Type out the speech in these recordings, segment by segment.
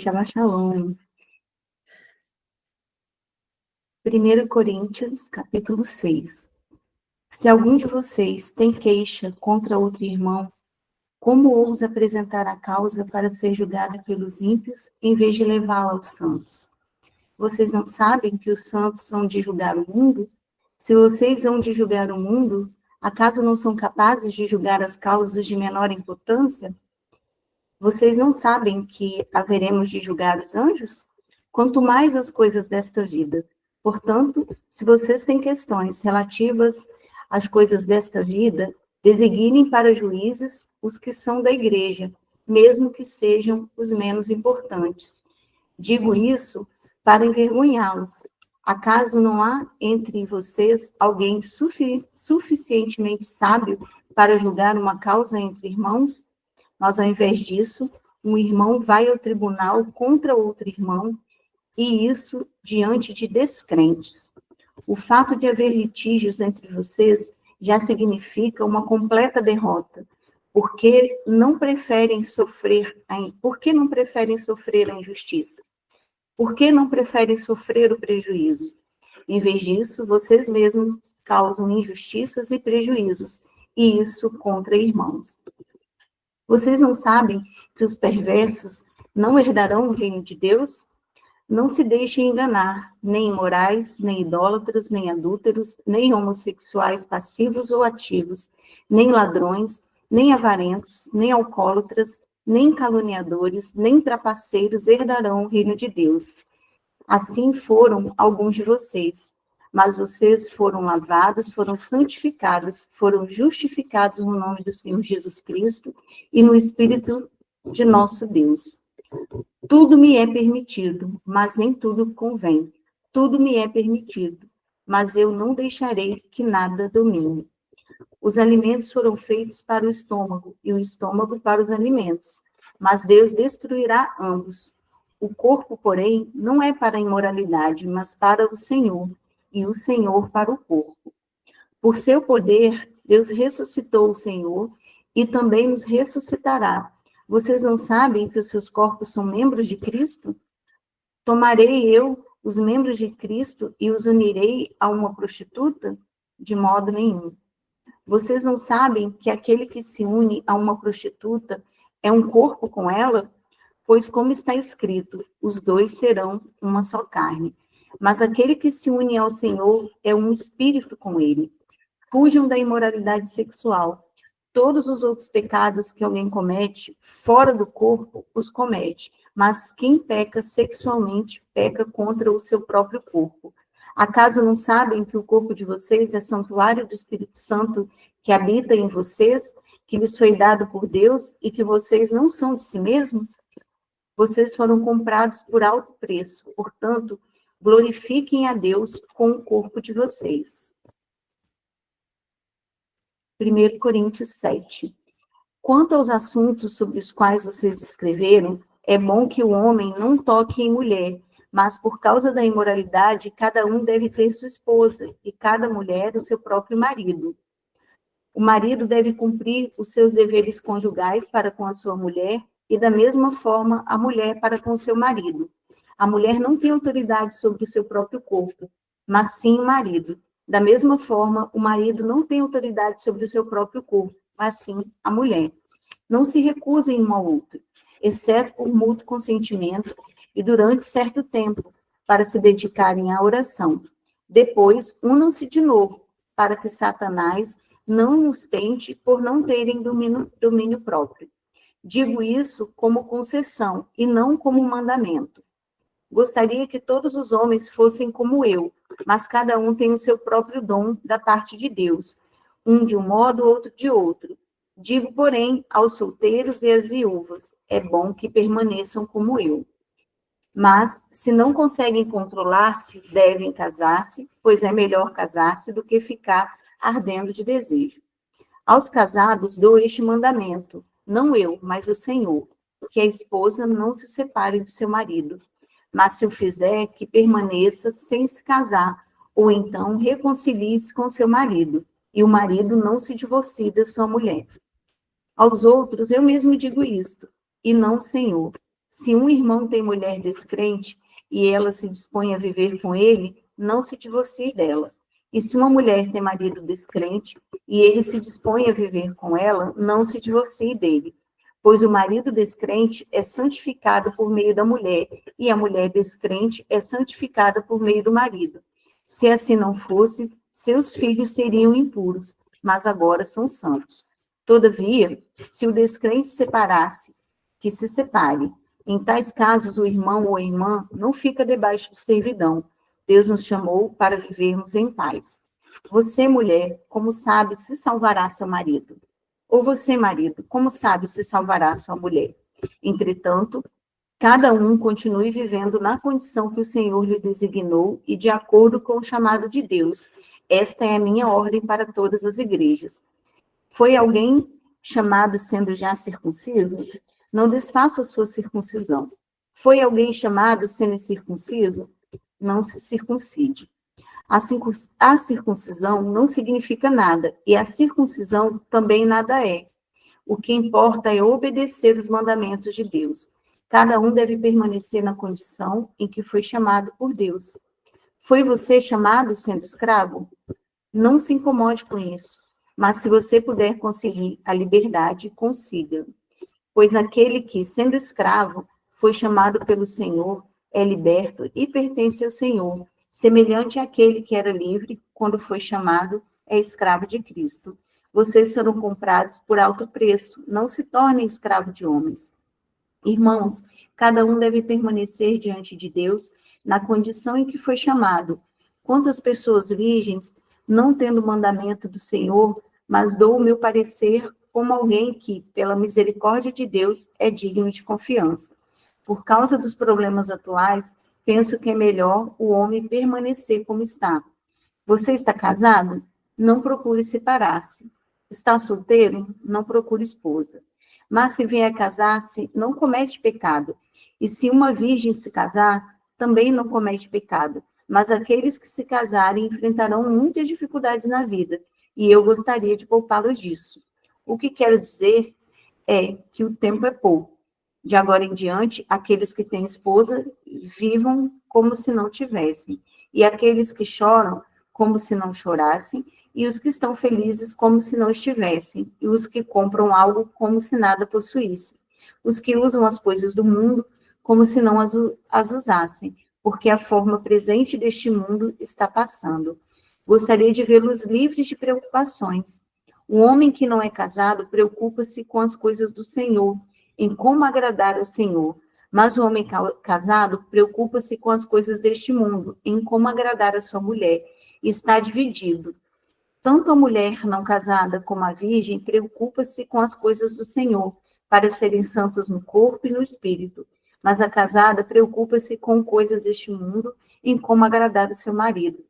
Shabbat Shalom. 1 Coríntios, capítulo 6. Se algum de vocês tem queixa contra outro irmão, como ousa apresentar a causa para ser julgada pelos ímpios, em vez de levá-la aos santos? Vocês não sabem que os santos são de julgar o mundo? Se vocês hão de julgar o mundo, acaso não são capazes de julgar as causas de menor importância? Vocês não sabem que haveremos de julgar os anjos? Quanto mais as coisas desta vida. Portanto, se vocês têm questões relativas às coisas desta vida, designem para juízes os que são da igreja, mesmo que sejam os menos importantes. Digo isso para envergonhá-los. Acaso não há entre vocês alguém suficientemente sábio para julgar uma causa entre irmãos? Mas, ao invés disso, um irmão vai ao tribunal contra outro irmão, e isso diante de descrentes. O fato de haver litígios entre vocês já significa uma completa derrota, porque não preferem sofrer a injustiça? Por que não preferem sofrer o prejuízo? Em vez disso, vocês mesmos causam injustiças e prejuízos, e isso contra irmãos. Vocês não sabem que os perversos não herdarão o reino de Deus? Não se deixem enganar, nem imorais, nem idólatras, nem adúlteros, nem homossexuais passivos ou ativos, nem ladrões, nem avarentos, nem alcoólatras, nem caluniadores, nem trapaceiros herdarão o reino de Deus. Assim foram alguns de vocês. Mas vocês foram lavados, foram santificados, foram justificados no nome do Senhor Jesus Cristo e no Espírito de nosso Deus. Tudo me é permitido, mas nem tudo convém. Tudo me é permitido, mas eu não deixarei que nada domine. Os alimentos foram feitos para o estômago, e o estômago para os alimentos, mas Deus destruirá ambos. O corpo, porém, não é para a imoralidade, mas para o Senhor, e o Senhor para o corpo. Por seu poder, Deus ressuscitou o Senhor e também nos ressuscitará. Vocês não sabem que os seus corpos são membros de Cristo? Tomarei eu os membros de Cristo e os unirei a uma prostituta? De modo nenhum. Vocês não sabem que aquele que se une a uma prostituta é um corpo com ela? Pois, como está escrito, os dois serão uma só carne. Mas aquele que se une ao Senhor é um espírito com ele. Fujam da imoralidade sexual. Todos os outros pecados que alguém comete fora do corpo, os comete. Mas quem peca sexualmente, peca contra o seu próprio corpo. Acaso não sabem que o corpo de vocês é santuário do Espírito Santo que habita em vocês, que lhes foi dado por Deus e que vocês não são de si mesmos? Vocês foram comprados por alto preço, portanto, glorifiquem a Deus com o corpo de vocês. 1 Coríntios 7. Quanto aos assuntos sobre os quais vocês escreveram, é bom que o homem não toque em mulher, mas por causa da imoralidade, cada um deve ter sua esposa, e cada mulher o seu próprio marido. O marido deve cumprir os seus deveres conjugais para com a sua mulher, e da mesma forma a mulher para com seu marido. A mulher não tem autoridade sobre o seu próprio corpo, mas sim o marido. Da mesma forma, o marido não tem autoridade sobre o seu próprio corpo, mas sim a mulher. Não se recusem um ao outro, exceto por mútuo consentimento e durante certo tempo, para se dedicarem à oração. Depois, unam-se de novo, para que Satanás não os tente por não terem domínio próprio. Digo isso como concessão e não como mandamento. Gostaria que todos os homens fossem como eu, mas cada um tem o seu próprio dom da parte de Deus, um de um modo, outro de outro. Digo, porém, aos solteiros e às viúvas, é bom que permaneçam como eu. Mas, se não conseguem controlar-se, devem casar-se, pois é melhor casar-se do que ficar ardendo de desejo. Aos casados dou este mandamento, não eu, mas o Senhor, que a esposa não se separe do seu marido, mas se o fizer, que permaneça sem se casar, ou então reconcilie-se com seu marido, e o marido não se divorcie da sua mulher. Aos outros eu mesmo digo isto, e não o Senhor. Se um irmão tem mulher descrente e ela se dispõe a viver com ele, não se divorcie dela. E se uma mulher tem marido descrente e ele se dispõe a viver com ela, não se divorcie dele. Pois o marido descrente é santificado por meio da mulher, e a mulher descrente é santificada por meio do marido. Se assim não fosse, seus filhos seriam impuros, mas agora são santos. Todavia, se o descrente separasse, que se separe. Em tais casos, o irmão ou a irmã não fica debaixo de servidão. Deus nos chamou para vivermos em paz. Você, mulher, como sabe se salvará seu marido? Ou você, marido, como sabe se salvará sua mulher? Entretanto, cada um continue vivendo na condição que o Senhor lhe designou e de acordo com o chamado de Deus. Esta é a minha ordem para todas as igrejas. Foi alguém chamado sendo já circunciso? Não desfaça sua circuncisão. Foi alguém chamado sendo incircunciso? Não se circuncide. A circuncisão não significa nada, e a circuncisão também nada é. O que importa é obedecer os mandamentos de Deus. Cada um deve permanecer na condição em que foi chamado por Deus. Foi você chamado sendo escravo? Não se incomode com isso, mas se você puder conseguir a liberdade, consiga. Pois aquele que, sendo escravo, foi chamado pelo Senhor, é liberto e pertence ao Senhor, semelhante àquele que era livre quando foi chamado, é escravo de Cristo. Vocês foram comprados por alto preço, não se tornem escravos de homens. Irmãos, cada um deve permanecer diante de Deus na condição em que foi chamado. Quantas pessoas virgens, não tendo o mandamento do Senhor, mas dou o meu parecer como alguém que, pela misericórdia de Deus, é digno de confiança. Por causa dos problemas atuais, penso que é melhor o homem permanecer como está. Você está casado? Não procure separar-se. Está solteiro? Não procure esposa. Mas se vier casar-se, não comete pecado. E se uma virgem se casar, também não comete pecado. Mas aqueles que se casarem enfrentarão muitas dificuldades na vida, e eu gostaria de poupá-los disso. O que quero dizer é que o tempo é pouco. De agora em diante, aqueles que têm esposa vivam como se não tivessem, e aqueles que choram como se não chorassem, e os que estão felizes como se não estivessem, e os que compram algo como se nada possuíssem, os que usam as coisas do mundo como se não as usassem, porque a forma presente deste mundo está passando. Gostaria de vê-los livres de preocupações. O homem que não é casado preocupa-se com as coisas do Senhor, em como agradar ao Senhor. Mas o homem casado preocupa-se com as coisas deste mundo, em como agradar a sua mulher, e está dividido. Tanto a mulher não casada como a virgem preocupa-se com as coisas do Senhor, para serem santos no corpo e no espírito. Mas a casada preocupa-se com coisas deste mundo, em como agradar o seu marido.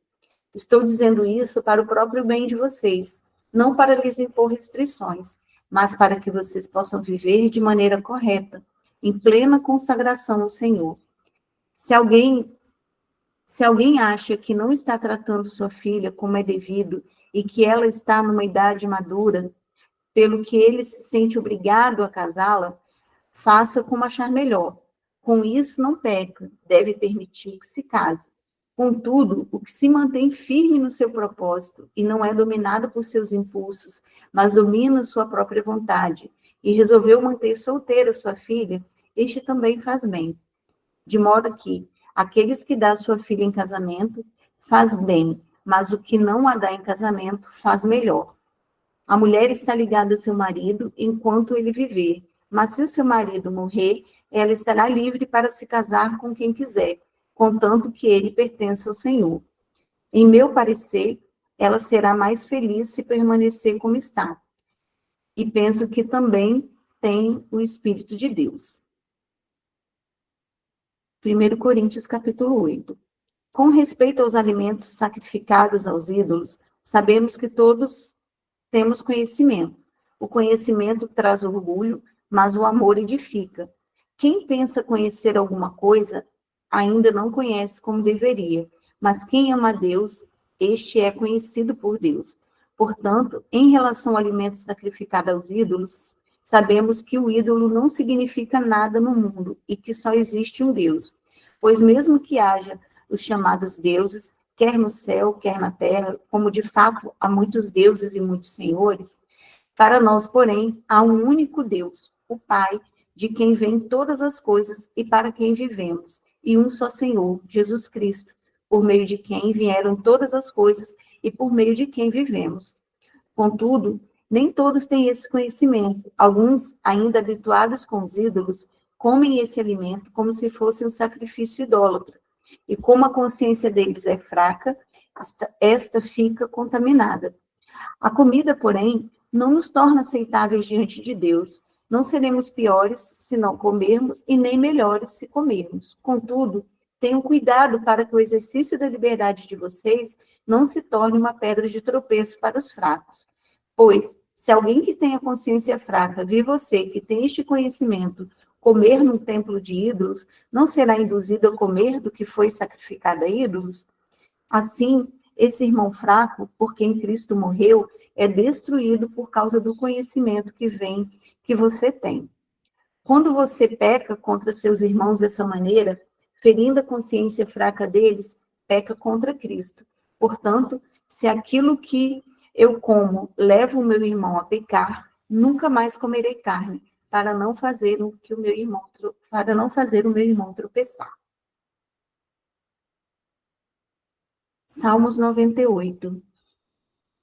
Estou dizendo isso para o próprio bem de vocês, não para lhes impor restrições, mas para que vocês possam viver de maneira correta, em plena consagração ao Senhor. Se alguém acha que não está tratando sua filha como é devido e que ela está numa idade madura, pelo que ele se sente obrigado a casá-la, faça como achar melhor. Com isso não peca, deve permitir que se case. Contudo, o que se mantém firme no seu propósito e não é dominado por seus impulsos, mas domina sua própria vontade, e resolveu manter solteira sua filha, este também faz bem. De modo que aqueles que dá sua filha em casamento faz bem, mas o que não a dá em casamento faz melhor. A mulher está ligada ao seu marido enquanto ele viver, mas se o seu marido morrer, ela estará livre para se casar com quem quiser, contanto que ele pertença ao Senhor. Em meu parecer, ela será mais feliz se permanecer como está. E penso que também tem o Espírito de Deus. 1 Coríntios, capítulo 8. Com respeito aos alimentos sacrificados aos ídolos, sabemos que todos temos conhecimento. O conhecimento traz orgulho, mas o amor edifica. Quem pensa conhecer alguma coisa, ainda não conhece como deveria, mas quem ama a Deus, este é conhecido por Deus. Portanto, em relação ao alimento sacrificado aos ídolos, sabemos que o ídolo não significa nada no mundo e que só existe um Deus. Pois mesmo que haja os chamados deuses, quer no céu, quer na terra, como de fato há muitos deuses e muitos senhores, para nós, porém, há um único Deus, o Pai, de quem vêm todas as coisas e para quem vivemos, e um só Senhor, Jesus Cristo, por meio de quem vieram todas as coisas e por meio de quem vivemos. Contudo, nem todos têm esse conhecimento. Alguns, ainda habituados com os ídolos, comem esse alimento como se fosse um sacrifício idólatra. E como a consciência deles é fraca, esta fica contaminada. A comida, porém, não nos torna aceitáveis diante de Deus. Não seremos piores se não comermos e nem melhores se comermos. Contudo, tenham cuidado para que o exercício da liberdade de vocês não se torne uma pedra de tropeço para os fracos. Pois, se alguém que tem a consciência fraca vir você, que tem este conhecimento, comer num templo de ídolos, não será induzido a comer do que foi sacrificado a ídolos? Assim, esse irmão fraco, por quem Cristo morreu, é destruído por causa do conhecimento que você tem. Quando você peca contra seus irmãos dessa maneira, ferindo a consciência fraca deles, peca contra Cristo. Portanto, se aquilo que eu como leva o meu irmão a pecar, nunca mais comerei carne, para não fazer o meu irmão tropeçar. Salmos 98.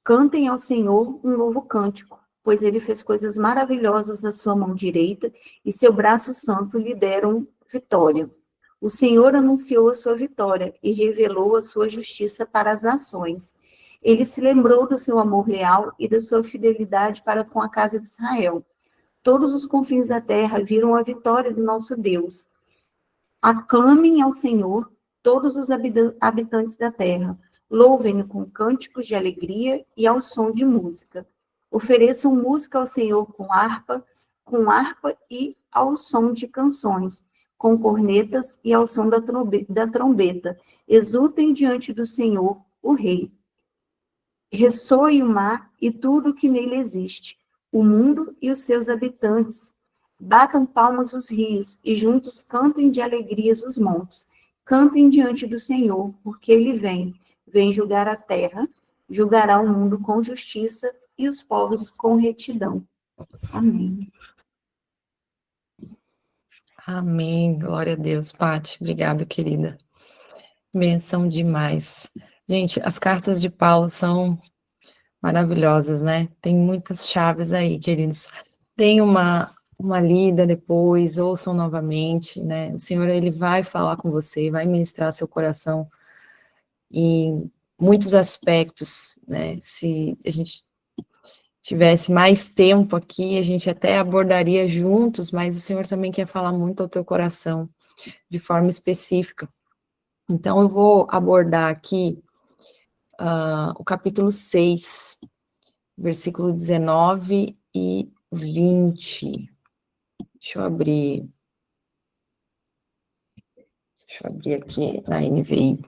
Cantem ao Senhor um novo cântico, pois ele fez coisas maravilhosas na sua mão direita e seu braço santo lhe deram vitória. O Senhor anunciou a sua vitória e revelou a sua justiça para as nações. Ele se lembrou do seu amor leal e da sua fidelidade para com a casa de Israel. Todos os confins da terra viram a vitória do nosso Deus. Aclamem ao Senhor todos os habitantes da terra. Louvem-no com cânticos de alegria e ao som de música. Ofereçam música ao Senhor com harpa e ao som de canções, com cornetas e ao som da trombeta. Exultem diante do Senhor, o Rei. Ressoe o mar e tudo o que nele existe, o mundo e os seus habitantes. Batam palmas os rios e juntos cantem de alegrias os montes. Cantem diante do Senhor, porque ele vem julgar a terra, julgará o mundo com justiça e os povos com retidão. Amém. Amém, glória a Deus. Pati, obrigada, querida. Benção demais. Gente, as cartas de Paulo são maravilhosas, né? Tem muitas chaves aí, queridos. Tem uma lida depois, ouçam novamente, né? O Senhor, ele vai falar com você, vai ministrar seu coração em muitos aspectos, né? Se a gente tivesse mais tempo aqui, a gente até abordaria juntos, mas o Senhor também quer falar muito ao teu coração, de forma específica. Então, eu vou abordar aqui o capítulo 6, versículo 19 e 20. Deixa eu abrir aqui na NVI.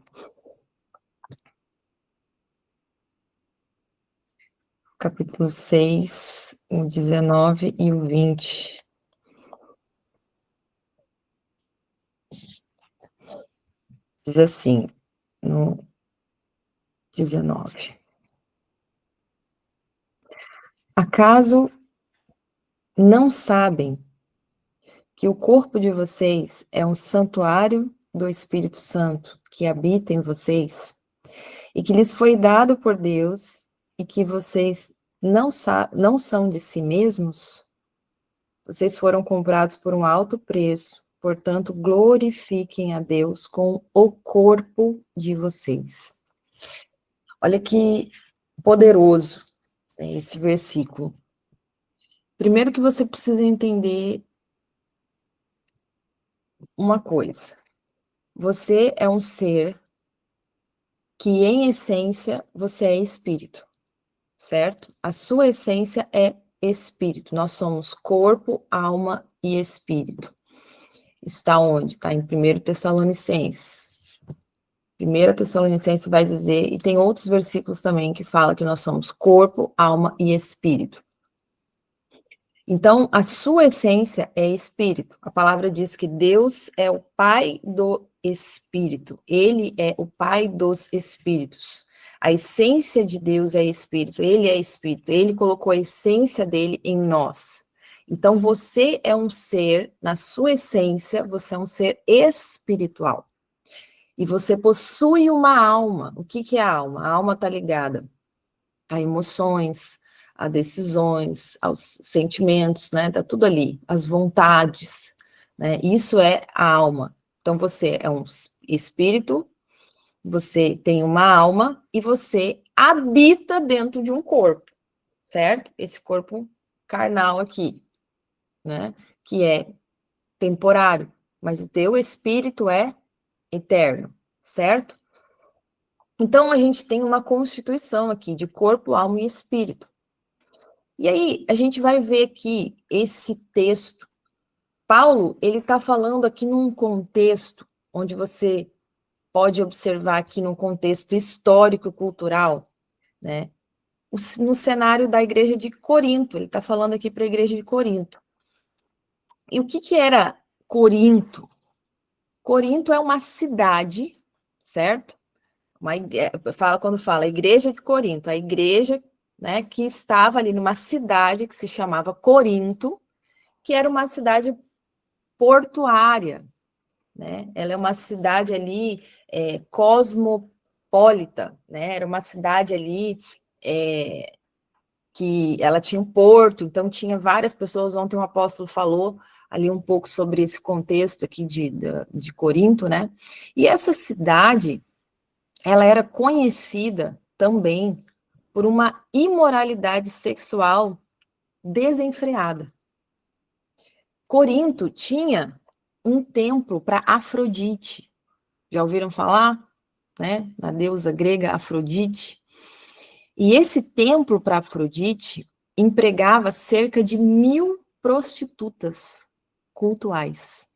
Capítulo 6, o 19 e o 20. Diz assim, no 19. Acaso não sabem que o corpo de vocês é um santuário do Espírito Santo que habita em vocês e que lhes foi dado por Deus e que vocês não são de si mesmos? Vocês foram comprados por um alto preço, portanto, glorifiquem a Deus com o corpo de vocês. Olha que poderoso esse versículo. Primeiro que você precisa entender uma coisa. Você é um ser que, em essência, você é espírito, certo? A sua essência é espírito. Nós somos corpo, alma e espírito. Isso está onde? Está em 1 Tessalonicenses. 1 Tessalonicenses vai dizer, e tem outros versículos também que falam que nós somos corpo, alma e espírito. Então, a sua essência é espírito. A palavra diz que Deus é o Pai do Espírito. Ele é o Pai dos Espíritos. A essência de Deus é espírito. Ele é espírito. Ele colocou a essência dele em nós. Então, você é um ser, na sua essência, você é um ser espiritual. E você possui uma alma. O que é a alma? A alma está ligada a emoções, a decisões, aos sentimentos, né? Tá tudo ali, as vontades, né? Isso é a alma. Então você é um espírito, você tem uma alma e você habita dentro de um corpo, certo? Esse corpo carnal aqui, né? Que é temporário, mas o teu espírito é eterno, certo? Então a gente tem uma constituição aqui de corpo, alma e espírito. E aí, a gente vai ver aqui esse texto. Paulo, ele está falando aqui num contexto onde você pode observar aqui num contexto histórico-cultural, né? No cenário da igreja de Corinto, ele está falando aqui para a igreja de Corinto. E o que era Corinto? Corinto é uma cidade, certo? Quando fala igreja de Corinto, a igreja, né, que estava ali numa cidade que se chamava Corinto, que era uma cidade portuária, né? Ela é uma cidade ali cosmopolita, né? Era uma cidade ali que ela tinha um porto, então tinha várias pessoas. Ontem o apóstolo falou ali um pouco sobre esse contexto aqui de Corinto, né? E essa cidade, ela era conhecida também por uma imoralidade sexual desenfreada. Corinto tinha um templo para Afrodite. Já ouviram falar, né? Na deusa grega Afrodite. E esse templo para Afrodite empregava cerca de 1.000 prostitutas cultuais.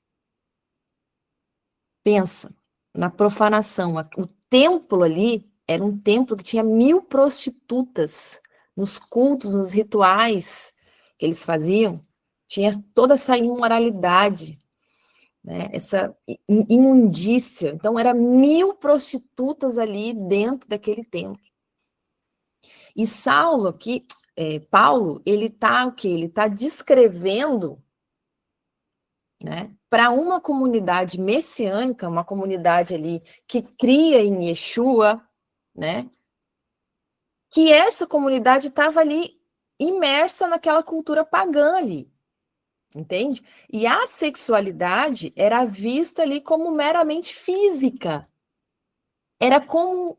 Pensa na profanação. O templo ali era um templo que tinha 1.000 prostitutas nos cultos, nos rituais que eles faziam. Tinha toda essa imoralidade, né, essa imundícia. Então, era 1.000 prostitutas ali dentro daquele templo. E Saulo aqui, Paulo, ele está o quê? Ele está descrevendo, né, para uma comunidade messiânica, uma comunidade ali que cria em Yeshua, né, que essa comunidade estava ali imersa naquela cultura pagã ali. Entende? E a sexualidade era vista ali como meramente física. Era como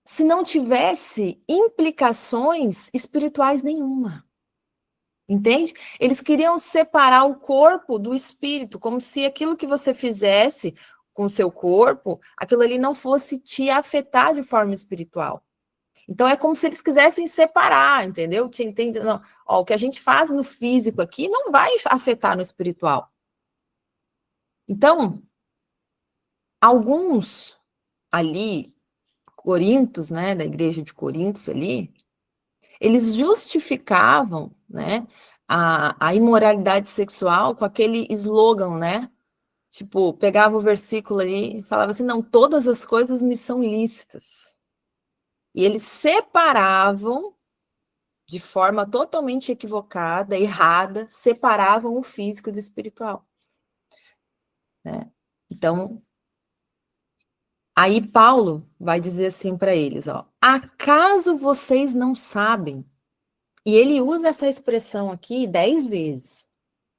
se não tivesse implicações espirituais nenhuma. Entende? Eles queriam separar o corpo do espírito, como se aquilo que você fizesse com o seu corpo, aquilo ali não fosse te afetar de forma espiritual. Então, é como se eles quisessem separar, entendeu? Entende? Não, ó, o que a gente faz no físico aqui não vai afetar no espiritual. Então, alguns ali, corintos, né, da igreja de Corintos ali, eles justificavam, né, a imoralidade sexual com aquele slogan, né? Tipo, pegava o versículo ali e falava assim, não, todas as coisas me são lícitas. E eles separavam de forma totalmente equivocada, errada, separavam o físico do espiritual, né? Então, aí Paulo vai dizer assim para eles, ó, acaso vocês não sabem? E ele usa essa expressão aqui 10 vezes.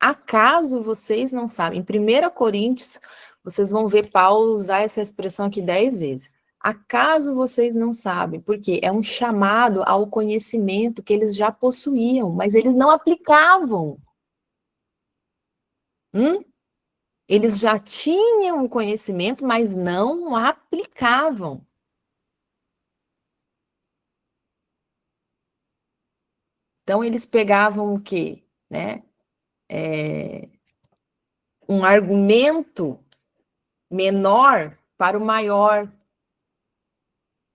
Acaso vocês não sabem? Em 1 Coríntios, vocês vão ver Paulo usar essa expressão aqui 10 vezes. Acaso vocês não sabem? Porque é um chamado ao conhecimento que eles já possuíam, mas eles não aplicavam. Eles já tinham o conhecimento, mas não aplicavam. Então, eles pegavam o quê? Né? Um argumento menor para o maior.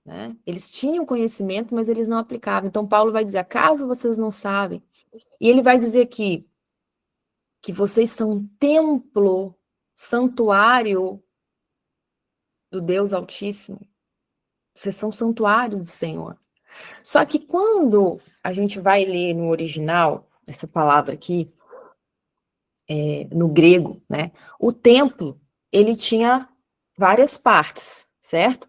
Né? Eles tinham conhecimento, mas eles não aplicavam. Então, Paulo vai dizer, acaso vocês não sabem? E ele vai dizer aqui, que vocês são um templo, santuário do Deus Altíssimo. Vocês são santuários do Senhor. Só que quando a gente vai ler no original, essa palavra aqui, no grego, né? O templo, ele tinha várias partes, certo?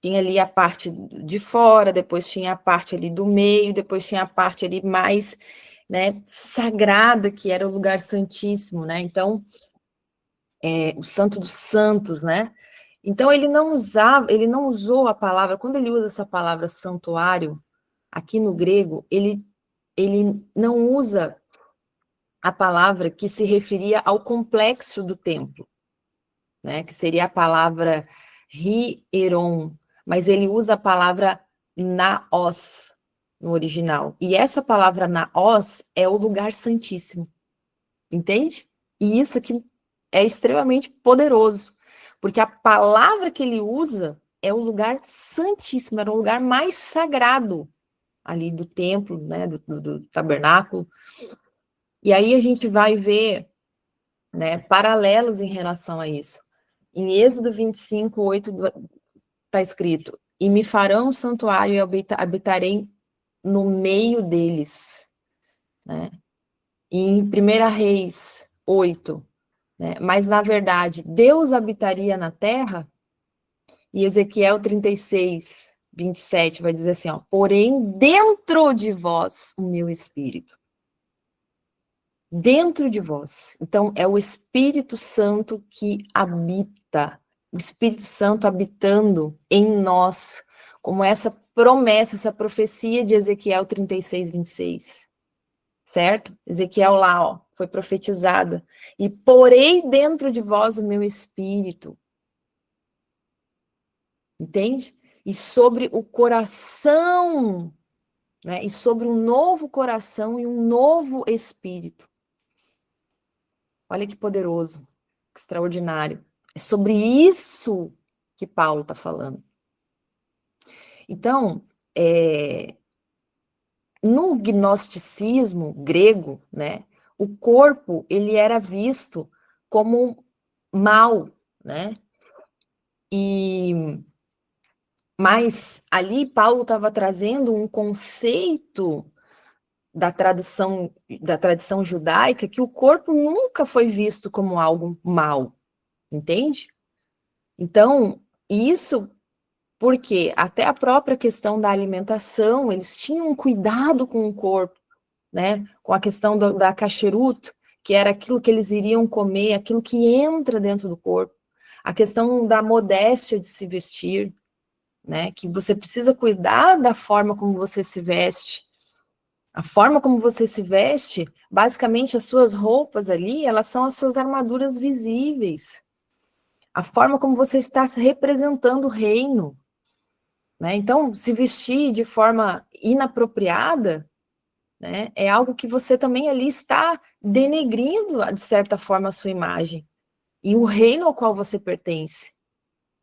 Tinha ali a parte de fora, depois tinha a parte ali do meio, depois tinha a parte ali mais, né, sagrada, que era o lugar santíssimo, né? Então, o Santo dos Santos, né? Então, ele não usou a palavra, quando ele usa essa palavra santuário, aqui no grego, ele não usa a palavra que se referia ao complexo do templo, né? Que seria a palavra hieron, mas ele usa a palavra naos no original. E essa palavra naos é o lugar santíssimo, entende? E isso aqui é extremamente poderoso, porque a palavra que ele usa é o lugar santíssimo, era o lugar mais sagrado ali do templo, né, do tabernáculo. E aí a gente vai ver, né, paralelos em relação a isso. Em Êxodo 25, 8, está escrito: e me farão um santuário e habitarei no meio deles, né? E em 1 Reis 8, né? Mas na verdade, Deus habitaria na terra, e Ezequiel 36, 27 vai dizer assim, ó, porém dentro de vós o meu espírito. Dentro de vós. Então, é o Espírito Santo que habita, o Espírito Santo habitando em nós, como essa promessa, essa profecia de Ezequiel 36, 26. Certo? Ezequiel lá, ó, foi profetizada. E porei dentro de vós o meu Espírito. Entende? E sobre o coração, né? E sobre um novo coração e um novo Espírito. Olha que poderoso, que extraordinário. É sobre isso que Paulo está falando. Então, no gnosticismo grego, né, o corpo ele era visto como mal, né? Mas ali Paulo estava trazendo um conceito da tradição judaica que o corpo nunca foi visto como algo mal, entende? Então, isso porque até a própria questão da alimentação, eles tinham um cuidado com o corpo, né? Com a questão da kasherut, que era aquilo que eles iriam comer, aquilo que entra dentro do corpo. A questão da modéstia de se vestir, né? Que você precisa cuidar da forma como você se veste. A forma como você se veste, basicamente as suas roupas ali, elas são as suas armaduras visíveis. A forma como você está representando o reino, né? Então, se vestir de forma inapropriada, né, é algo que você também ali está denegrindo, de certa forma, a sua imagem e o reino ao qual você pertence,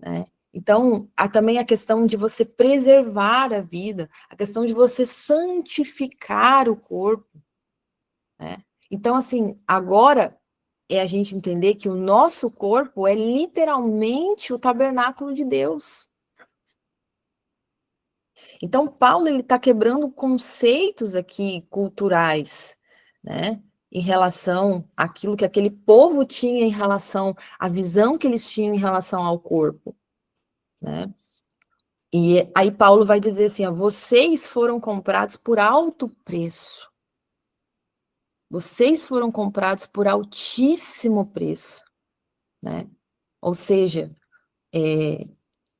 né? Então, há também a questão de você preservar a vida, a questão de você santificar o corpo, né? Então, assim, agora é a gente entender que o nosso corpo é literalmente o tabernáculo de Deus. Então, Paulo ele está quebrando conceitos aqui culturais, né? Em relação àquilo que aquele povo tinha em relação à visão que eles tinham em relação ao corpo, né? E aí Paulo vai dizer assim, ó, vocês foram comprados por alto preço. Vocês foram comprados por altíssimo preço, né? Ou seja,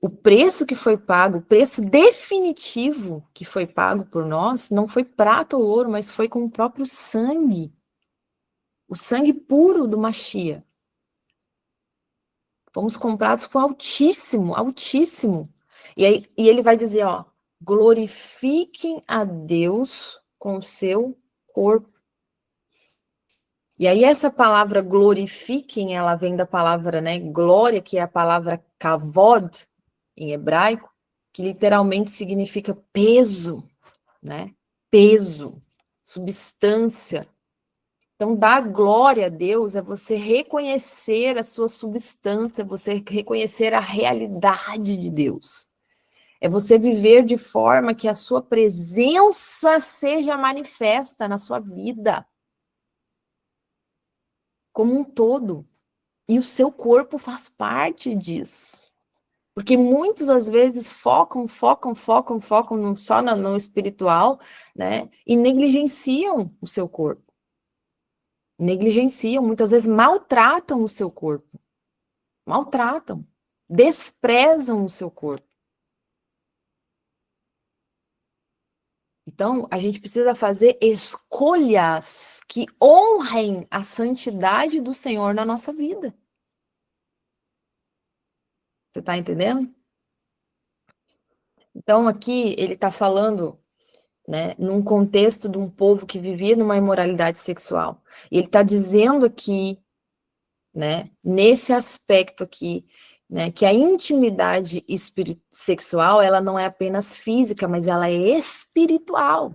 o preço que foi pago, o preço definitivo que foi pago por nós, não foi prata ou ouro, mas foi com o próprio sangue. O sangue puro do Mashiach. Fomos comprados com altíssimo, altíssimo. E ele vai dizer, ó, glorifiquem a Deus com o seu corpo. E aí essa palavra glorifiquem, ela vem da palavra, né, glória, que é a palavra kavod, em hebraico, que literalmente significa peso, né? Peso, substância. Então, dar glória a Deus é você reconhecer a sua substância, você reconhecer a realidade de Deus. É você viver de forma que a sua presença seja manifesta na sua vida, como um todo. E o seu corpo faz parte disso. Porque muitos, às vezes, focam só no espiritual, né? E negligenciam o seu corpo. Negligenciam, muitas vezes maltratam o seu corpo. Maltratam. Desprezam o seu corpo. Então, a gente precisa fazer escolhas que honrem a santidade do Senhor na nossa vida. Você está entendendo? Então, aqui ele está falando, né, num contexto de um povo que vivia numa imoralidade sexual. E ele está dizendo aqui, né, nesse aspecto aqui, né, que a intimidade sexual, ela não é apenas física, mas ela é espiritual.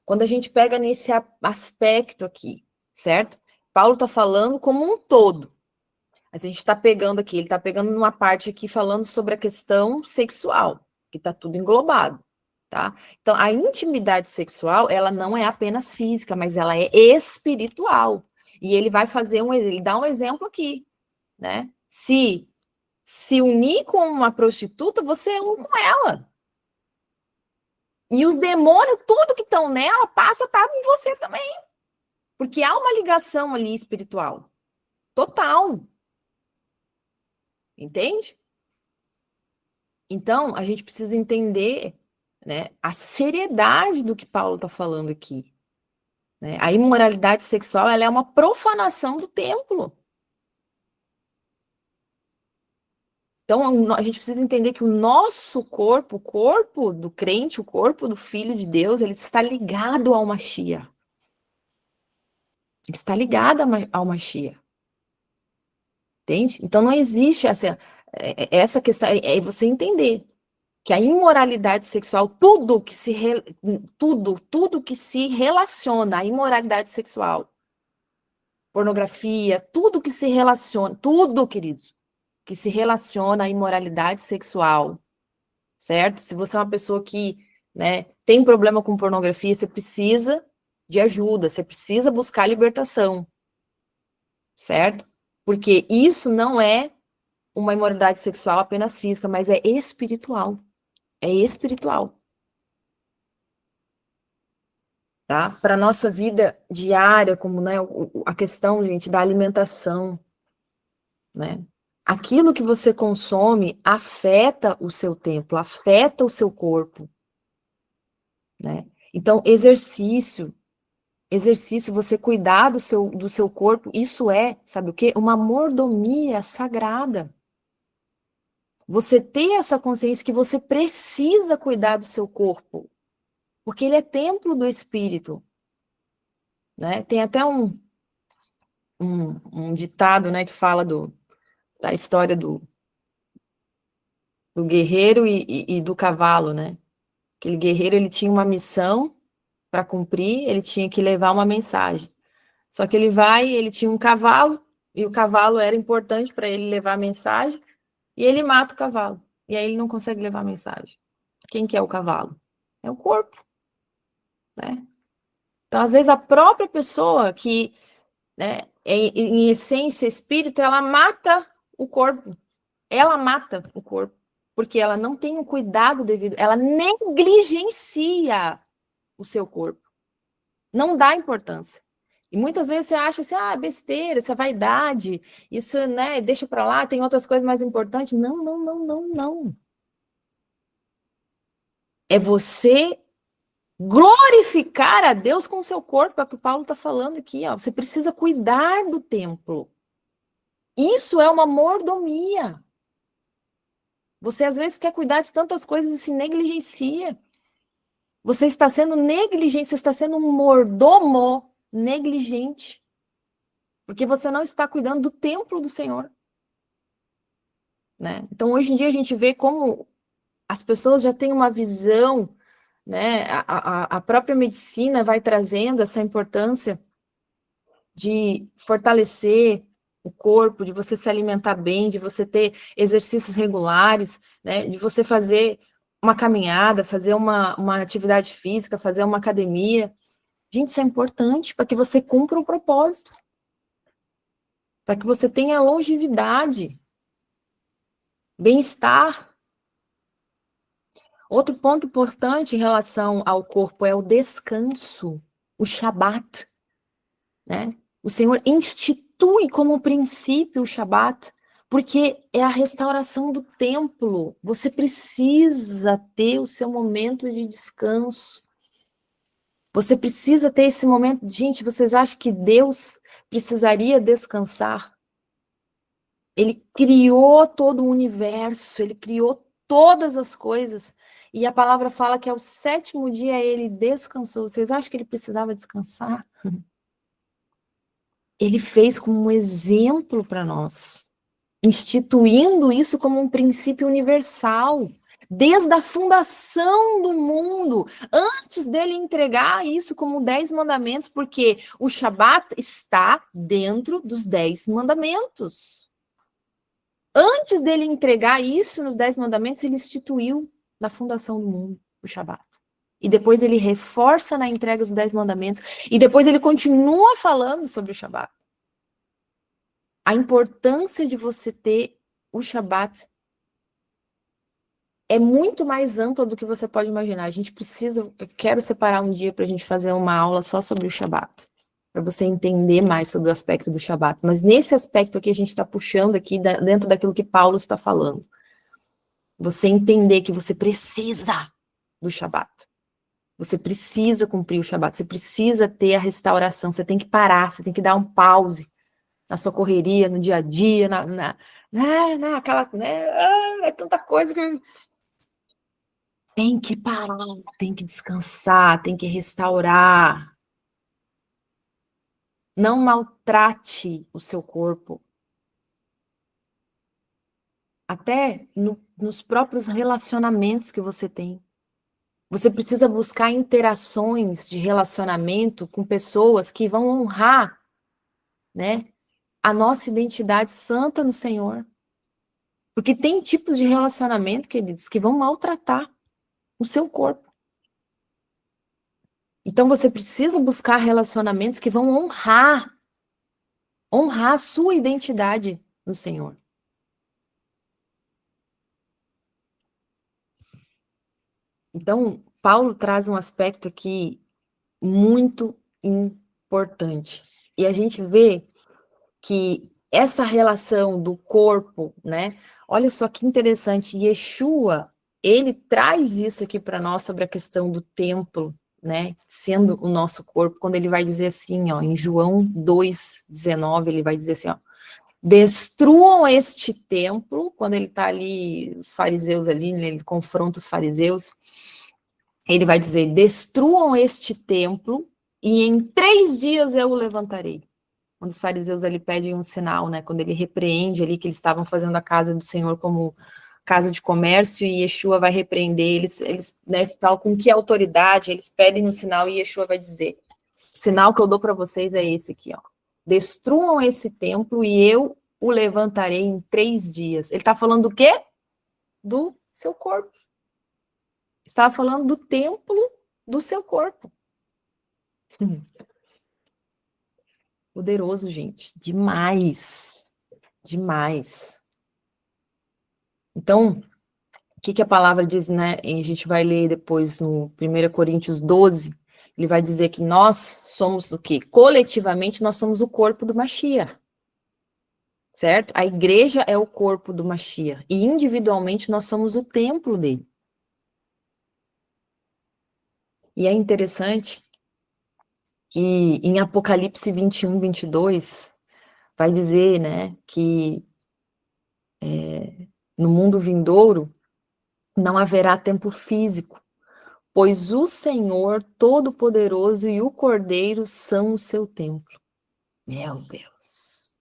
Quando a gente pega nesse aspecto aqui, certo? Paulo está falando como um todo. A gente está pegando aqui, ele está pegando numa parte aqui falando sobre a questão sexual, que está tudo englobado, tá? Então, a intimidade sexual, ela não é apenas física, mas ela é espiritual. E ele vai fazer ele dá um exemplo aqui, né? Se unir com uma prostituta, você é um com ela. E os demônios, tudo que estão nela, passa a estar em você também. Porque há uma ligação ali espiritual. Total. Entende? Então, a gente precisa entender, né, a seriedade do que Paulo está falando aqui. Né? A imoralidade sexual, ela é uma profanação do templo. Então, a gente precisa entender que o nosso corpo, o corpo do crente, o corpo do Filho de Deus, ele está ligado ao Mashiach. Ele está ligado ao Mashiach. Entende? Então, não existe essa questão, é você entender que a imoralidade sexual, tudo que se relaciona à imoralidade sexual, pornografia, tudo que se relaciona, tudo, queridos, que se relaciona à imoralidade sexual, certo? Se você é uma pessoa que, né, tem problema com pornografia, você precisa de ajuda, você precisa buscar libertação, certo? Porque isso não é uma imoralidade sexual apenas física, mas é espiritual. É espiritual. Tá? Para a nossa vida diária, como, né, a questão, gente, da alimentação, né? Aquilo que você consome afeta o seu templo, afeta o seu corpo, né? Então, exercício, você cuidar do seu corpo, isso é, sabe o quê? Uma mordomia sagrada. Você ter essa consciência que você precisa cuidar do seu corpo, porque ele é templo do Espírito, né? Tem até um ditado, né, que fala da história do guerreiro e do cavalo, né? Aquele guerreiro, ele tinha uma missão para cumprir, ele tinha que levar uma mensagem. Só que ele tinha um cavalo, e o cavalo era importante para ele levar a mensagem, e ele mata o cavalo. E aí ele não consegue levar a mensagem. Quem que é o cavalo? É o corpo, né? Então, às vezes, a própria pessoa que, né, em essência, espírito, ela mata o corpo. Ela mata o corpo. Porque ela não tem o cuidado devido, ela negligencia o seu corpo. Não dá importância. E muitas vezes você acha assim, besteira, essa vaidade, isso, né, deixa para lá, tem outras coisas mais importantes. Não, não, não, não, não. É você glorificar a Deus com o seu corpo, é o que o Paulo está falando aqui, ó. Você precisa cuidar do templo. Isso é uma mordomia. Você às vezes quer cuidar de tantas coisas e se negligencia. Você está sendo negligente, você está sendo um mordomo negligente. Porque você não está cuidando do templo do Senhor. Né? Então, hoje em dia, a gente vê como as pessoas já têm uma visão, né? A própria medicina vai trazendo essa importância de fortalecer o corpo, de você se alimentar bem, de você ter exercícios regulares, né, de você fazer uma caminhada, fazer uma atividade física, fazer uma academia. Gente, isso é importante para que você cumpra o propósito, para que você tenha longevidade, bem-estar. Outro ponto importante em relação ao corpo é o descanso, o Shabat, né? O Senhor institui como princípio o Shabat, porque é a restauração do templo. Você precisa ter o seu momento de descanso. Você precisa ter esse momento. Gente, vocês acham que Deus precisaria descansar? Ele criou todo o universo, ele criou todas as coisas. E a palavra fala que ao sétimo dia ele descansou. Vocês acham que ele precisava descansar? Ele fez como um exemplo para nós, instituindo isso como um princípio universal, desde a fundação do mundo, antes dele entregar isso como 10 mandamentos, porque o Shabat está dentro dos 10 mandamentos. Antes dele entregar isso nos 10 mandamentos, ele instituiu na fundação do mundo o Shabat. E depois ele reforça na entrega dos 10 mandamentos, e depois ele continua falando sobre o Shabat. A importância de você ter o Shabat é muito mais ampla do que você pode imaginar. A gente precisa, eu quero separar um dia para a gente fazer uma aula só sobre o Shabat, para você entender mais sobre o aspecto do Shabat. Mas nesse aspecto aqui, a gente está puxando aqui dentro daquilo que Paulo está falando. Você entender que você precisa do Shabat. Você precisa cumprir o Shabat, você precisa ter a restauração, você tem que parar, você tem que dar um pause na sua correria, no dia a dia, aquela, né, é tanta coisa que tem que parar, tem que descansar, tem que restaurar. Não maltrate o seu corpo. Até nos próprios relacionamentos que você tem. Você precisa buscar interações de relacionamento com pessoas que vão honrar, né, a nossa identidade santa no Senhor. Porque tem tipos de relacionamento, queridos, que vão maltratar o seu corpo. Então você precisa buscar relacionamentos que vão honrar a sua identidade no Senhor. Então, Paulo traz um aspecto aqui muito importante. E a gente vê que essa relação do corpo, né? Olha só que interessante, Yeshua, ele traz isso aqui para nós sobre a questão do templo, né? Sendo o nosso corpo, quando ele vai dizer assim, ó, em João 2:19, ele vai dizer assim, ó, destruam este templo, quando ele está ali, os fariseus ali, né, ele confronta os fariseus, ele vai dizer, destruam este templo e em 3 dias eu o levantarei. Quando os fariseus ali pedem um sinal, né, quando ele repreende ali que eles estavam fazendo a casa do Senhor como casa de comércio e Yeshua vai repreender, eles né, falam com que autoridade, eles pedem um sinal e Yeshua vai dizer, o sinal que eu dou para vocês é esse aqui, ó, destruam esse templo e eu o levantarei em 3 dias. Ele está falando do quê? Do seu corpo. Estava falando do templo do seu corpo. Poderoso, gente. Demais. Demais. Então, o que a palavra diz, né? E a gente vai ler depois no 1 Coríntios 12, ele vai dizer que nós somos o quê? Coletivamente, nós somos o corpo do Mashiach. Certo? A igreja é o corpo do Mashiach. E individualmente, nós somos o templo dele. E é interessante que em Apocalipse 21, 22, vai dizer, né, que no mundo vindouro não haverá tempo físico, pois o Senhor Todo-Poderoso e o Cordeiro são o seu templo. Meu Deus.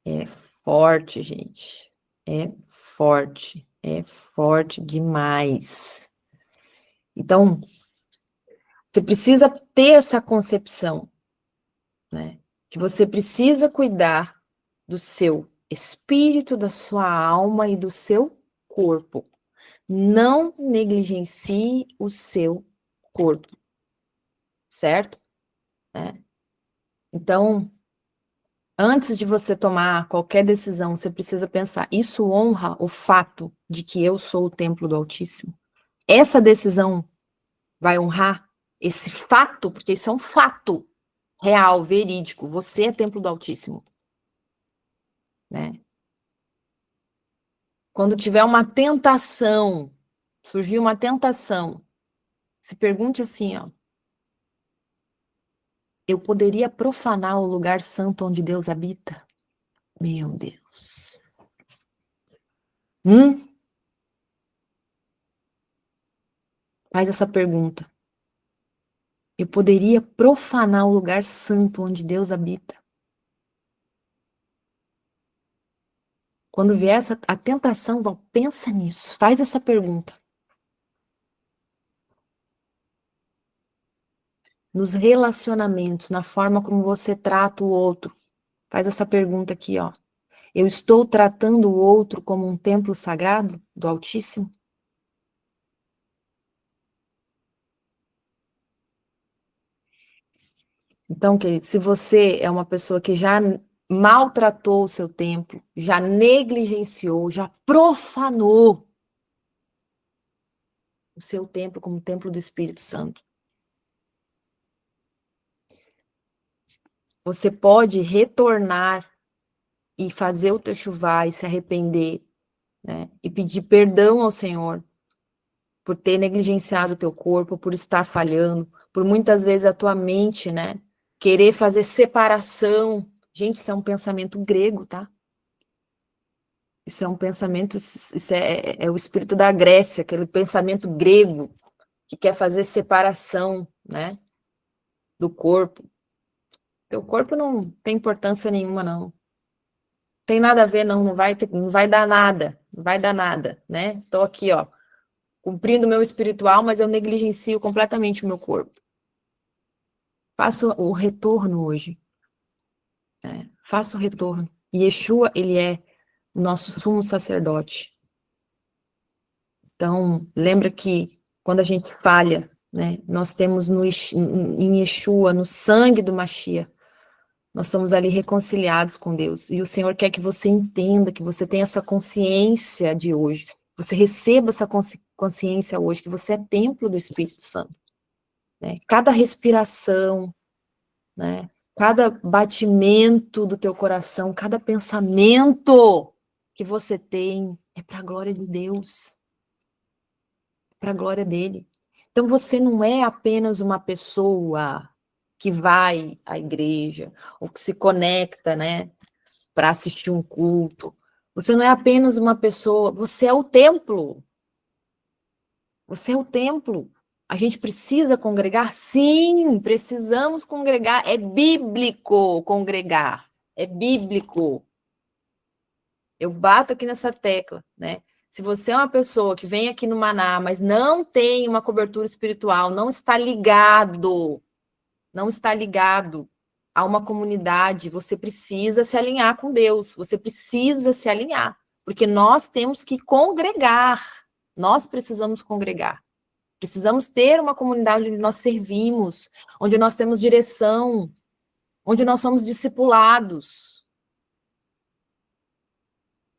É forte, gente. É forte. É forte demais. Então, você precisa ter essa concepção né? Que você precisa cuidar do seu espírito, da sua alma e do seu corpo. Não negligencie o seu corpo, certo? Então, antes de você tomar qualquer decisão, você precisa pensar: isso honra o fato de que eu sou o templo do Altíssimo? Essa decisão vai honrar esse fato, porque isso é um fato real, verídico. Você é templo do Altíssimo, né? Quando tiver uma tentação, surgir uma tentação, se pergunte assim, ó: eu poderia profanar o lugar santo onde Deus habita? Meu Deus. Hum? Faz essa pergunta. Eu poderia profanar o lugar santo onde Deus habita? Quando vier a tentação, pensa nisso, faz essa pergunta. Nos relacionamentos, na forma como você trata o outro, faz essa pergunta aqui, ó: eu estou tratando o outro como um templo sagrado do Altíssimo? Então, querido, se você é uma pessoa que já maltratou o seu templo, já negligenciou, já profanou o seu templo como templo do Espírito Santo, você pode retornar e fazer o techuvá e se arrepender, né? E pedir perdão ao Senhor por ter negligenciado o teu corpo, por estar falhando, por muitas vezes a tua mente, né? Querer fazer separação. Gente, isso é um pensamento grego, tá? Isso é um pensamento, isso é o espírito da Grécia, aquele pensamento grego que quer fazer separação, né? Do corpo. Teu corpo não tem importância nenhuma, não. Tem nada a ver, não, não vai dar nada, não vai dar nada, né? Estou aqui, ó, cumprindo o meu espiritual, mas eu negligencio completamente o meu corpo. Faça o retorno hoje, né? Faça o retorno. E Yeshua, ele é o nosso sumo sacerdote. Então, lembra que quando a gente falha, né, nós temos em Yeshua, no sangue do Mashiach, nós somos ali reconciliados com Deus. E o Senhor quer que você entenda, que você tenha essa consciência de hoje. Você receba essa consciência hoje, que você é templo do Espírito Santo. Né? Cada respiração, né? Cada batimento do teu coração, cada pensamento que você tem é para a glória de Deus, para a glória dele. Então você não é apenas uma pessoa que vai à igreja ou que se conecta, né, para assistir um culto. Você não é apenas uma pessoa, você é o templo. Você é o templo. A gente precisa congregar? Sim, precisamos congregar. É bíblico congregar. É bíblico. Eu bato aqui nessa tecla, né? Se você é uma pessoa que vem aqui no Maná, mas não tem uma cobertura espiritual, não está ligado a uma comunidade, você precisa se alinhar com Deus, você precisa se alinhar, porque nós temos que congregar, nós precisamos congregar. Precisamos ter uma comunidade onde nós servimos, onde nós temos direção, onde nós somos discipulados.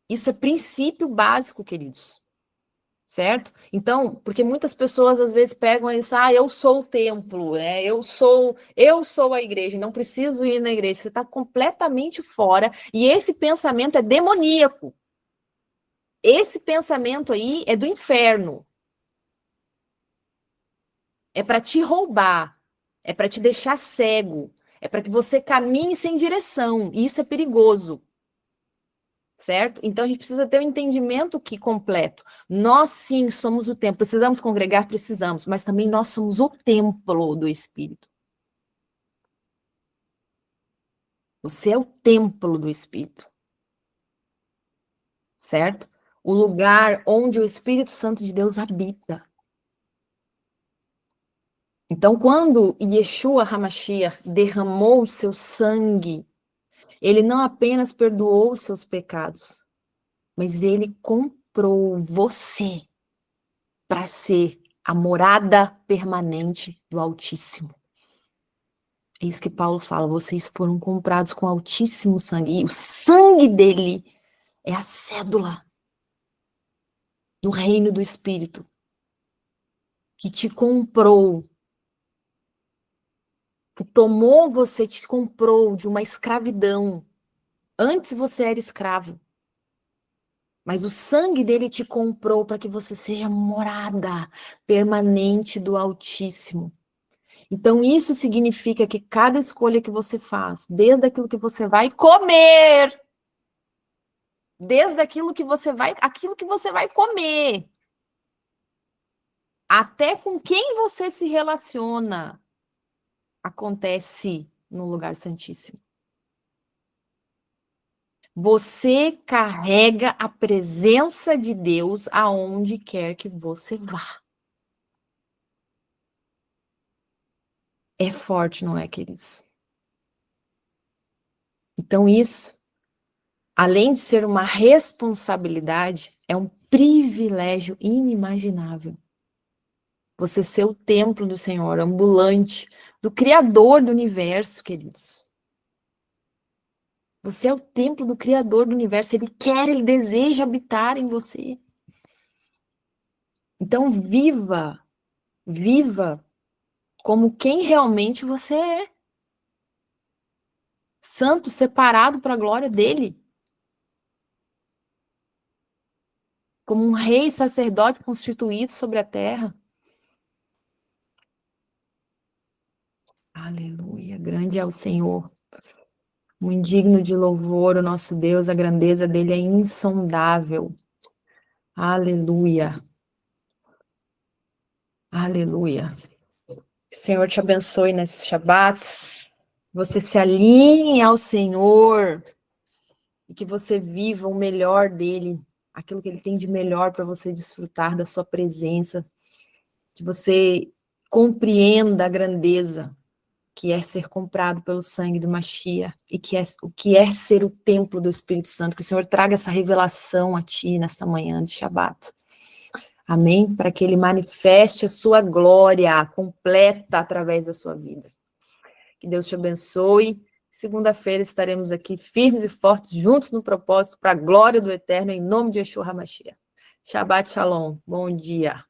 Isso é princípio básico, queridos. Certo? Então, porque muitas pessoas às vezes pegam isso, eu sou o templo, né? Eu sou a igreja, não preciso ir na igreja. Você está completamente fora, e esse pensamento é demoníaco. Esse pensamento aí é do inferno. É para te roubar, é para te deixar cego, é para que você caminhe sem direção, e isso é perigoso. Certo? Então a gente precisa ter um entendimento que completo. Nós sim somos o templo. Precisamos congregar? Precisamos, mas também nós somos o templo do Espírito. Você é o templo do Espírito. Certo? O lugar onde o Espírito Santo de Deus habita. Então, quando Yeshua HaMashiach derramou o seu sangue, ele não apenas perdoou os seus pecados, mas ele comprou você para ser a morada permanente do Altíssimo. É isso que Paulo fala, vocês foram comprados com altíssimo sangue, e o sangue dele é a cédula do reino do Espírito, que te comprou, que tomou você, te comprou de uma escravidão. Antes você era escravo, mas o sangue dele te comprou para que você seja morada permanente do Altíssimo. Então, isso significa que cada escolha que você faz, desde aquilo que você vai comer, desde aquilo que você vai comer, até com quem você se relaciona, acontece no lugar santíssimo. Você carrega a presença de Deus aonde quer que você vá. É forte, não é, queridos? Então, isso, além de ser uma responsabilidade, é um privilégio inimaginável. Você ser o templo do Senhor, ambulante, do Criador do universo, queridos. Você é o templo do Criador do universo. Ele deseja habitar em você. Então, viva como quem realmente você é. Santo, separado para a glória dele. Como um rei sacerdote constituído sobre a terra. Aleluia, grande é o Senhor. Muito digno de louvor, o nosso Deus, a grandeza dele é insondável. Aleluia. Aleluia. Que o Senhor te abençoe nesse Shabat. Você se alinhe ao Senhor e que você viva o melhor dele, aquilo que ele tem de melhor para você desfrutar da sua presença, que você compreenda a grandeza que é ser comprado pelo sangue do Mashiach e o que é ser o templo do Espírito Santo, que o Senhor traga essa revelação a ti nessa manhã de Shabat. Amém? Para que ele manifeste a sua glória completa através da sua vida. Que Deus te abençoe. Segunda-feira estaremos aqui firmes e fortes, juntos no propósito, para a glória do Eterno, em nome de Yeshua HaMashiach. Shabbat Shalom. Bom dia.